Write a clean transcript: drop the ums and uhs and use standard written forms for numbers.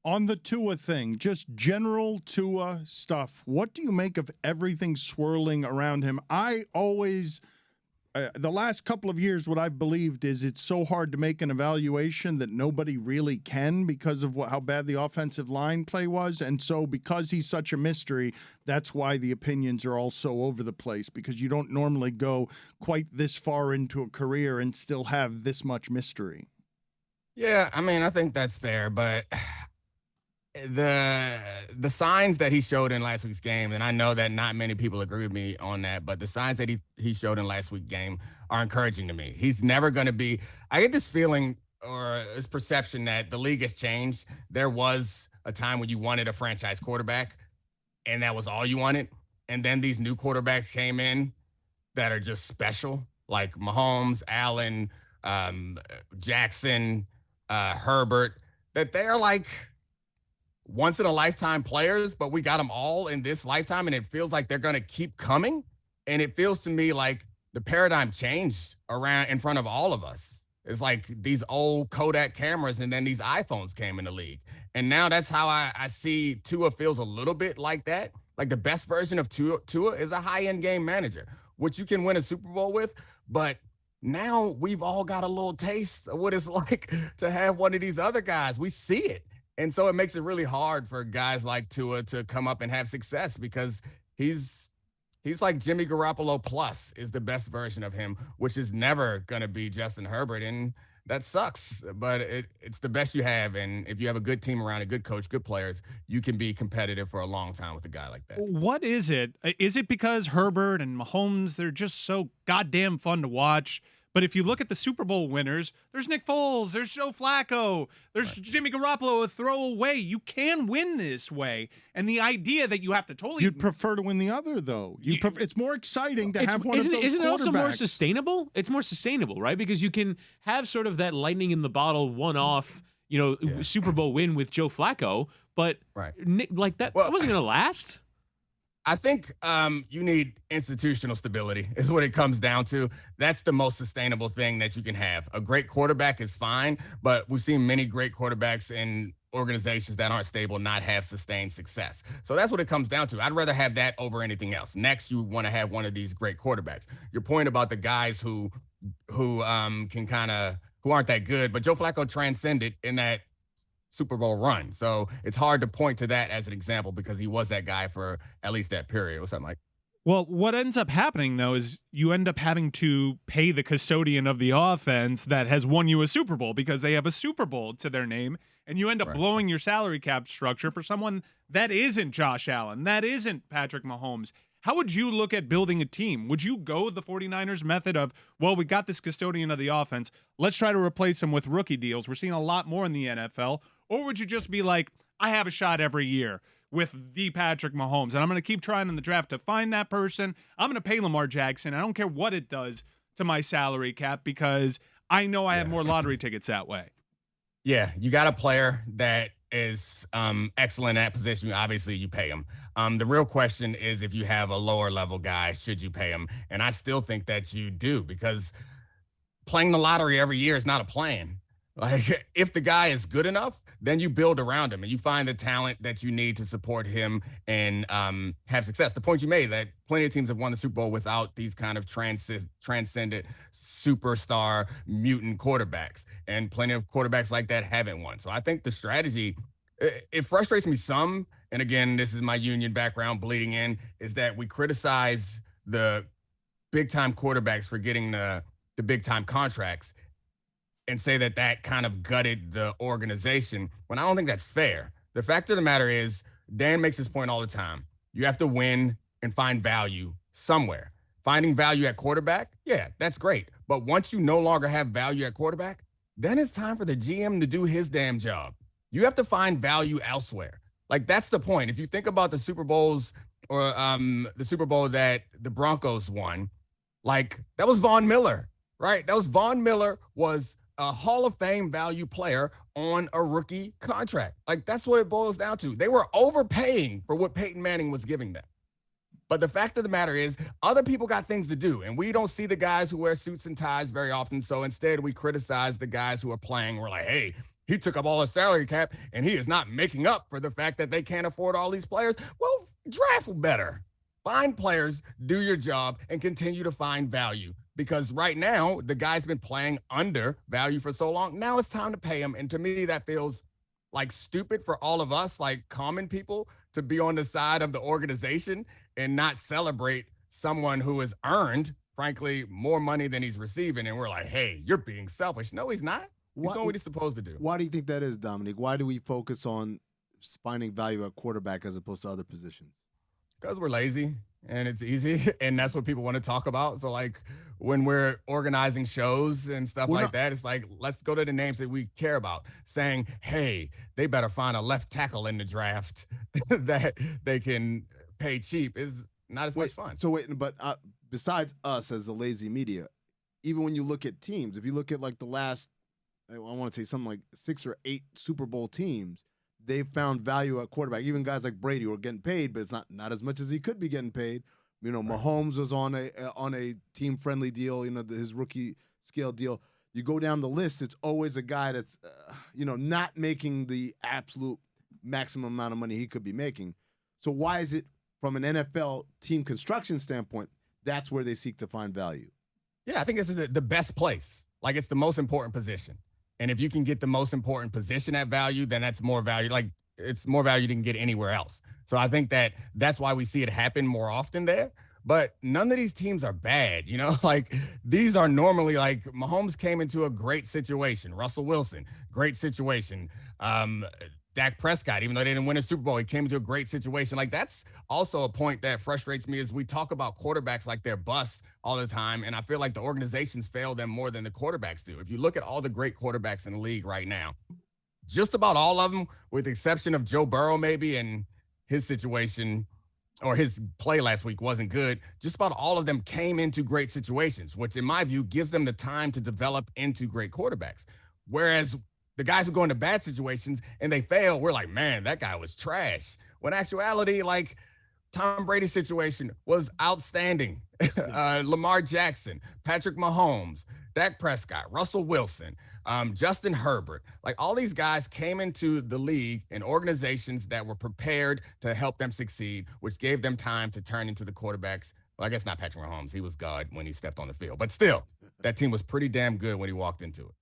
On the Tua thing, just general Tua stuff, what do you make of everything swirling around him? I always, the last couple of years, what I've believed is it's so hard to make an evaluation that nobody really can because of how bad the offensive line play was. And so because he's such a mystery, that's why the opinions are all so over the place, because you don't normally go quite this far into a career and still have this much mystery. Yeah, I mean, I think that's fair, but the signs that he showed in last week's game, and I know that not many people agree with me on that, but the signs that he showed in last week's game are encouraging to me. He's never going to be. I get this feeling or this perception that the league has changed. There was a time when you wanted a franchise quarterback, and that was all you wanted. And then these new quarterbacks came in that are just special, like Mahomes, Allen, Jackson, Herbert, that they're like once in a lifetime players, but we got them all in this lifetime, and it feels like they're going to keep coming. And it feels to me like the paradigm changed around in front of all of us. It's like these old Kodak cameras, and then these iPhones came in the league. And now that's how I see Tua feels a little bit like that. Like the best version of Tua is a high-end game manager, which you can win a Super Bowl with. But now we've all got a little taste of what it's like to have one of these other guys. We see it. And so it makes it really hard for guys like Tua to come up and have success, because he's like Jimmy Garoppolo plus is the best version of him, which is never going to be Justin Herbert. And that sucks, but it's the best you have. And if you have a good team around, a good coach, good players, you can be competitive for a long time with a guy like that. What is it? Is it because Herbert and Mahomes, they're just so goddamn fun to watch? But if you look at the Super Bowl winners, there's Nick Foles, there's Joe Flacco, there's Jimmy Garoppolo, a throwaway. You can win this way. And the idea that you have to totally... You'd prefer to win the other, though. It's more exciting to have one of those quarterbacks. Isn't it also more sustainable? It's more sustainable, right? Because you can have sort of that lightning in the bottle one-off, Super Bowl win with Joe Flacco, but like that wasn't going to last. I think you need institutional stability is what it comes down to. That's the most sustainable thing that you can have. A great quarterback is fine, but we've seen many great quarterbacks in organizations that aren't stable not have sustained success. So that's what it comes down to. I'd rather have that over anything else. Next, you want to have one of these great quarterbacks. Your point about the guys who aren't that good, but Joe Flacco transcended in that Super Bowl run. So it's hard to point to that as an example because he was that guy for at least that period. What's up, Mike? Well, what ends up happening, though, is you end up having to pay the custodian of the offense that has won you a Super Bowl because they have a Super Bowl to their name, and you end up blowing your salary cap structure for someone that isn't Josh Allen, that isn't Patrick Mahomes. How would you look at building a team? Would you go the 49ers method of, well, we got this custodian of the offense, let's try to replace him with rookie deals? We're seeing a lot more in the NFL. Or would you just be like, I have a shot every year with the Patrick Mahomes, and I'm going to keep trying in the draft to find that person. I'm going to pay Lamar Jackson. I don't care what it does to my salary cap because I know I have more lottery tickets that way. Yeah, you got a player that is excellent at position. Obviously, you pay him. The real question is if you have a lower level guy, should you pay him? And I still think that you do, because playing the lottery every year is not a plan. Like, if the guy is good enough, then you build around him and you find the talent that you need to support him and have success. The point you made, that plenty of teams have won the Super Bowl without these kind of transcendent superstar mutant quarterbacks, and plenty of quarterbacks like that haven't won. So I think the strategy, it frustrates me some, and again, this is my union background bleeding in, is that we criticize the big-time quarterbacks for getting the big-time contracts and say that kind of gutted the organization, when I don't think that's fair. The fact of the matter is, Dan makes this point all the time. You have to win and find value somewhere. Finding value at quarterback, yeah, that's great. But once you no longer have value at quarterback, then it's time for the GM to do his damn job. You have to find value elsewhere. Like, that's the point. If you think about the Super Bowls or the Super Bowl that the Broncos won, like, that was Von Miller, right? Von Miller was a Hall of Fame value player on a rookie contract. Like, that's what it boils down to. They were overpaying for what Peyton Manning was giving them. But the fact of the matter is, other people got things to do, and we don't see the guys who wear suits and ties very often. So instead, we criticize the guys who are playing. We're like, hey, he took up all his salary cap and he is not making up for the fact that they can't afford all these players. Well, draft better. Find players, do your job, and continue to find value. Because right now, the guy's been playing under value for so long. Now it's time to pay him. And to me, that feels like stupid for all of us, like common people, to be on the side of the organization and not celebrate someone who has earned, frankly, more money than he's receiving. And we're like, hey, you're being selfish. No, he's not. He's doing what he's supposed to do. Why do you think that is, Domonique? Why do we focus on finding value at quarterback as opposed to other positions? Because we're lazy and it's easy, and that's what people want to talk about. So, like, when we're organizing shows and stuff that, it's like, let's go to the names that we care about, saying, hey, they better find a left tackle in the draft that they can pay cheap is not as much fun. But besides us as the lazy media, even when you look at teams, if you look at like the last, I want to say something like 6 or 8 Super Bowl teams, they've found value at quarterback. Even guys like Brady who are getting paid, but it's not as much as he could be getting paid. You know, Mahomes was on a team-friendly deal, you know, his rookie scale deal. You go down the list, it's always a guy that's, not making the absolute maximum amount of money he could be making. So why is it, from an NFL team construction standpoint, that's where they seek to find value? Yeah, I think this is the best place. Like, it's the most important position. And if you can get the most important position at value, then that's more value. Like, it's more value than you can get anywhere else. So I think that's why we see it happen more often there. But none of these teams are bad, you know? Like, these are normally, like, Mahomes came into a great situation. Russell Wilson, great situation. Dak Prescott, even though they didn't win a Super Bowl, he came into a great situation. Like, that's also a point that frustrates me, is we talk about quarterbacks like they're bust all the time, and I feel like the organizations fail them more than the quarterbacks do. If you look at all the great quarterbacks in the league right now, just about all of them, with the exception of Joe Burrow maybe, and his situation or his play last week wasn't good, just about all of them came into great situations, which in my view gives them the time to develop into great quarterbacks. Whereas the guys who go into bad situations and they fail, we're like, man, that guy was trash. When actuality, like, Tom Brady's situation was outstanding. Lamar Jackson, Patrick Mahomes, Dak Prescott, Russell Wilson, Justin Herbert. Like, all these guys came into the league in organizations that were prepared to help them succeed, which gave them time to turn into the quarterbacks. Well, I guess not Patrick Mahomes. He was God when he stepped on the field. But still, that team was pretty damn good when he walked into it.